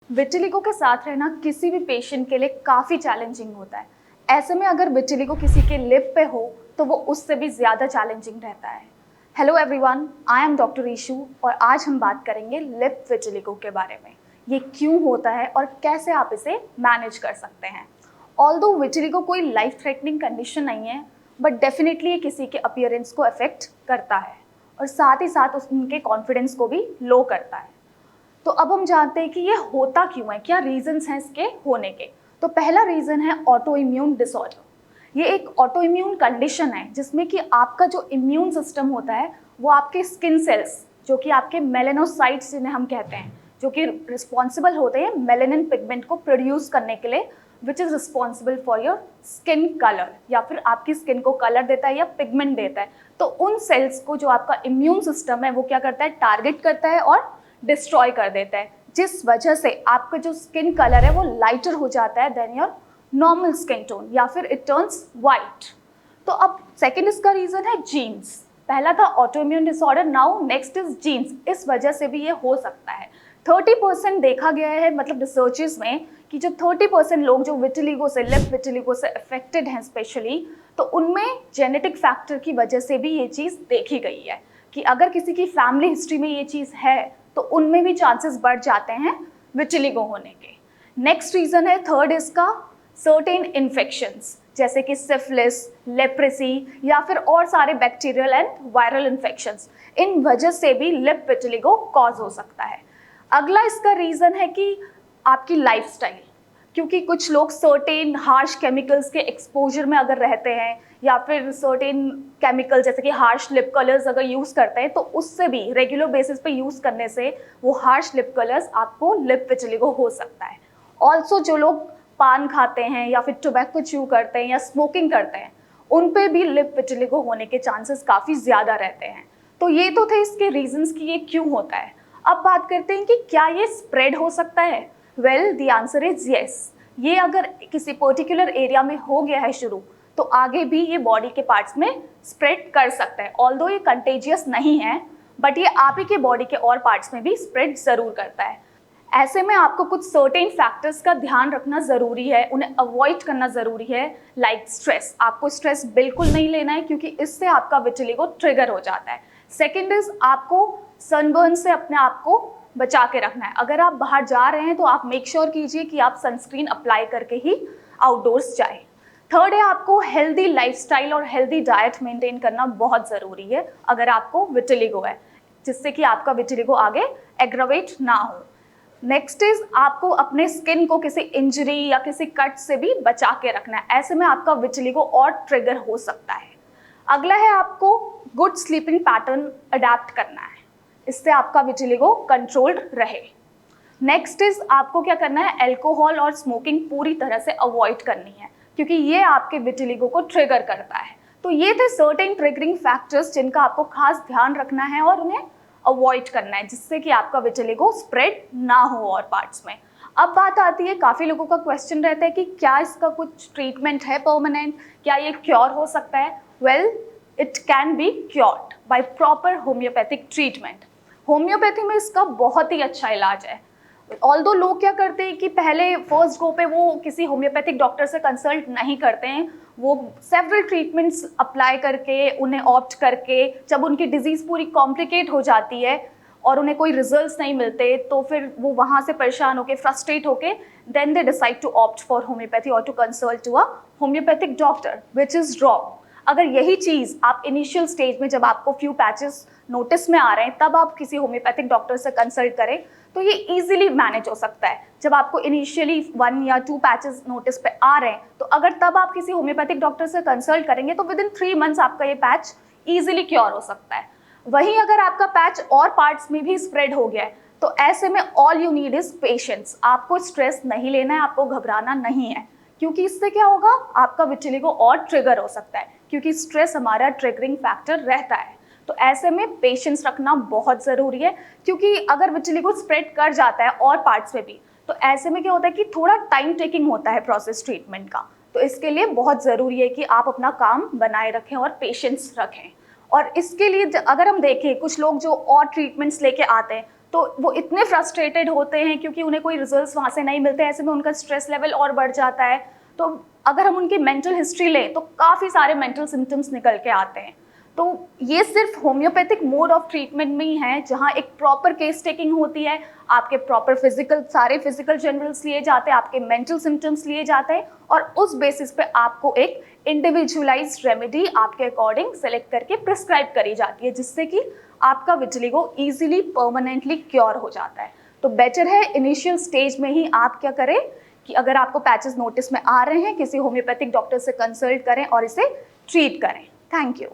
Vitiligo के साथ रहना किसी भी पेशेंट के लिए काफ़ी चैलेंजिंग होता है। ऐसे में अगर विटिलिगो किसी के लिप पे हो तो वो उससे भी ज़्यादा चैलेंजिंग रहता है। Hello everyone, I am doctor Ishu और आज हम बात करेंगे लिप विटिलिगो के बारे में। ये क्यों होता है और कैसे आप इसे मैनेज कर सकते हैं। ऑल्दो विटिलिगो कोई लाइफ थ्रेटनिंग कंडीशन नहीं है, बट डेफिनेटली ये किसी के अपीयरेंस को अफेक्ट करता है और साथ ही साथ उनके कॉन्फिडेंस को भी लो करता है। तो अब हम जानते हैं कि ये होता क्यों है, क्या रीजंस हैं इसके होने के। तो पहला रीजन है ऑटो इम्यून डिसऑर्डर। ये एक ऑटो इम्यून कंडीशन है जिसमें कि आपका जो इम्यून सिस्टम होता है वो आपके स्किन सेल्स, जो कि आपके मेलेनोसाइट्स जिन्हें हम कहते हैं, जो कि रिस्पॉन्सिबल होते हैं मेलेनिन पिगमेंट को प्रोड्यूस करने के लिए, which is responsible for your skin colour, या फिर आपकी स्किन को कलर देता है या पिगमेंट देता है। तो उन सेल्स को जो आपका इम्यून सिस्टम है वो क्या करता है, टारगेट करता है और डिस्ट्रॉय कर देता है, जिस वजह से आपका जो स्किन कलर है वो लाइटर हो जाता है then your normal skin tone, या फिर इट टर्न्स वाइट। तो अब सेकंड इसका रीजन है जीन्स। पहला था autoimmune disorder, now next is genes. इस वजह से भी ये हो सकता है। 30% देखा गया है, मतलब रिसर्चेस में, कि जो 30% लोग जो विटिलिगो से, लिप विटिलिगो से अफेक्टेड हैं स्पेशली, तो उनमें जेनेटिक फैक्टर की वजह से भी ये चीज़ देखी गई है कि अगर किसी की फैमिली हिस्ट्री में ये चीज़ है तो उनमें भी चांसेस बढ़ जाते हैं विटिलिगो होने के। नेक्स्ट रीजन है थर्ड इसका सर्टेन इन्फेक्शंस, जैसे कि सिफिलिस, लेप्रेसी या फिर और सारे बैक्टीरियल एंड वायरल इन्फेक्शंस। इन वजह से भी लिप विटिलिगो कॉज हो सकता है। अगला इसका रीजन है कि आपकी लाइफस्टाइल, क्योंकि कुछ लोग सर्टेन हार्श केमिकल्स के एक्सपोजर में अगर रहते हैं या फिर सर्टेन केमिकल जैसे कि हार्श लिप कलर्स अगर यूज़ करते हैं, तो उससे भी रेगुलर बेसिस पे यूज़ करने से वो हार्श लिप कलर्स आपको लिप विटिलिगो हो सकता है। ऑल्सो जो लोग पान खाते हैं या फिर टोबैको च्यू करते हैं या स्मोकिंग करते हैं, उन पे भी लिप विटिलिगो होने के चांसेस काफ़ी ज़्यादा रहते हैं। तो ये तो थे इसके रीजंस कि ये क्यों होता है। अब बात करते हैं कि क्या ये स्प्रेड हो सकता है। Well, the answer is yes. ये अगर किसी पर्टिकुलर एरिया में हो गया है शुरू, तो आगे भी ये बॉडी के पार्ट्स में स्प्रेड कर सकता है। ऑल्दो ये कंटेजियस नहीं है, बट ये आप ही के बॉडी के और पार्ट्स में भी स्प्रेड ज़रूर करता है। ऐसे में आपको कुछ सर्टेन फैक्टर्स का ध्यान रखना ज़रूरी है, उन्हें अवॉइड करना ज़रूरी है। लाइक स्ट्रेस, आपको स्ट्रेस बिल्कुल नहीं लेना है क्योंकि इससे आपका विटिलिगो ट्रिगर हो जाता है। सेकेंड इज आपको सनबर्न से अपने आप को बचा के रखना है। अगर आप बाहर जा रहे हैं तो आप मेक श्योर कीजिए कि आप सनस्क्रीन अप्लाई करके ही आउटडोर्स जाएं। थर्ड है आपको हेल्दी लाइफस्टाइल और हेल्दी डाइट मेंटेन करना बहुत ज़रूरी है अगर आपको विटिलिगो है, जिससे कि आपका विटिलिगो आगे एग्रावेट ना हो। नेक्स्ट इज आपको अपने स्किन को किसी इंजरी या किसी कट से भी बचा के रखना है, ऐसे में आपका विटिलिगो और ट्रिगर हो सकता है। अगला है आपको गुड स्लीपिंग पैटर्न अडेप्ट करना है, इससे आपका विटिलिगो कंट्रोल्ड रहे। नेक्स्ट इज आपको क्या करना है, अल्कोहल और स्मोकिंग पूरी तरह से अवॉइड करनी है क्योंकि ये आपके विटिलिगो को ट्रिगर करता है। तो ये थे सर्टेन ट्रिगरिंग फैक्टर्स जिनका आपको खास ध्यान रखना है और उन्हें अवॉइड करना है, जिससे कि आपका विटिलिगो स्प्रेड ना हो और पार्ट्स में। अब बात आती है, काफ़ी लोगों का क्वेश्चन रहता है कि क्या इसका कुछ ट्रीटमेंट है परमानेंट, क्या ये क्योर हो सकता है। Well, it can be cured by proper homeopathic treatment. Homeopathy में इसका बहुत ही अच्छा इलाज है। ऑल्दो लोग क्या करते हैं कि पहले फर्स्ट गो पे वो किसी होम्योपैथिक डॉक्टर से कंसल्ट नहीं करते हैं, वो सेवरल ट्रीटमेंट्स अप्लाई करके उन्हें ऑप्ट करके, जब उनकी डिजीज़ पूरी कॉम्प्लिकेट हो जाती है और उन्हें कोई रिजल्ट्स नहीं मिलते, तो फिर वो वहाँ से परेशान होकर फ्रस्ट्रेट होके then they decide to opt for homeopathy और to consult to a homeopathic doctor, which is wrong. अगर यही चीज़ आप इनिशियल स्टेज में, जब आपको फ्यू पैचेस नोटिस में आ रहे हैं, तब आप किसी होम्योपैथिक डॉक्टर से कंसल्ट करें तो ये इजीली मैनेज हो सकता है। जब आपको इनिशियली 1 या 2 पैचेस नोटिस पे आ रहे हैं, तो अगर तब आप किसी होम्योपैथिक डॉक्टर से कंसल्ट करेंगे तो विद इन 3 मंथ्स आपका ये पैच इजीली क्योर हो सकता है। वहीं अगर आपका पैच और पार्ट्स में भी स्प्रेड हो गया है, तो ऐसे में all you need is patience. आपको स्ट्रेस नहीं लेना है, आपको घबराना नहीं है, क्योंकि इससे क्या होगा, आपका विटिलिगो और ट्रिगर हो सकता है, क्योंकि स्ट्रेस हमारा ट्रिगरिंग फैक्टर रहता है। तो ऐसे में पेशेंस रखना बहुत ज़रूरी है, क्योंकि अगर विटिलिगो स्प्रेड कर जाता है और पार्ट्स में भी, तो ऐसे में क्या होता है कि थोड़ा टाइम टेकिंग होता है प्रोसेस ट्रीटमेंट का। तो इसके लिए बहुत ज़रूरी है कि आप अपना काम बनाए रखें और पेशेंस रखें। और इसके लिए अगर हम देखें कुछ लोग जो और ट्रीटमेंट्स लेके आते हैं तो वो इतने फ्रस्ट्रेटेड होते हैं क्योंकि उन्हें कोई रिजल्ट्स वहाँ से नहीं मिलते, ऐसे में उनका स्ट्रेस लेवल और बढ़ जाता है। तो अगर हम उनकी मेंटल हिस्ट्री लें तो काफ़ी सारे मेंटल सिम्टम्स निकल के आते हैं। तो ये सिर्फ होम्योपैथिक मोड ऑफ ट्रीटमेंट में ही है जहाँ एक प्रॉपर केस टेकिंग होती है, आपके प्रॉपर सारे फिजिकल जनरल्स लिए जाते हैं, आपके मेंटल सिम्टम्स लिए जाते हैं और उस बेसिस पे आपको एक इंडिविजुअलाइज्ड रेमेडी आपके अकॉर्डिंग सेलेक्ट करके प्रिस्क्राइब करी जाती है, जिससे कि आपका विटिलिगो इजीली परमानेंटली क्योर हो जाता है। तो बेटर है इनिशियल स्टेज में ही आप क्या करें कि अगर आपको पैचेस नोटिस में आ रहे हैं, किसी होम्योपैथिक डॉक्टर से कंसल्ट करें और इसे ट्रीट करें। Thank you.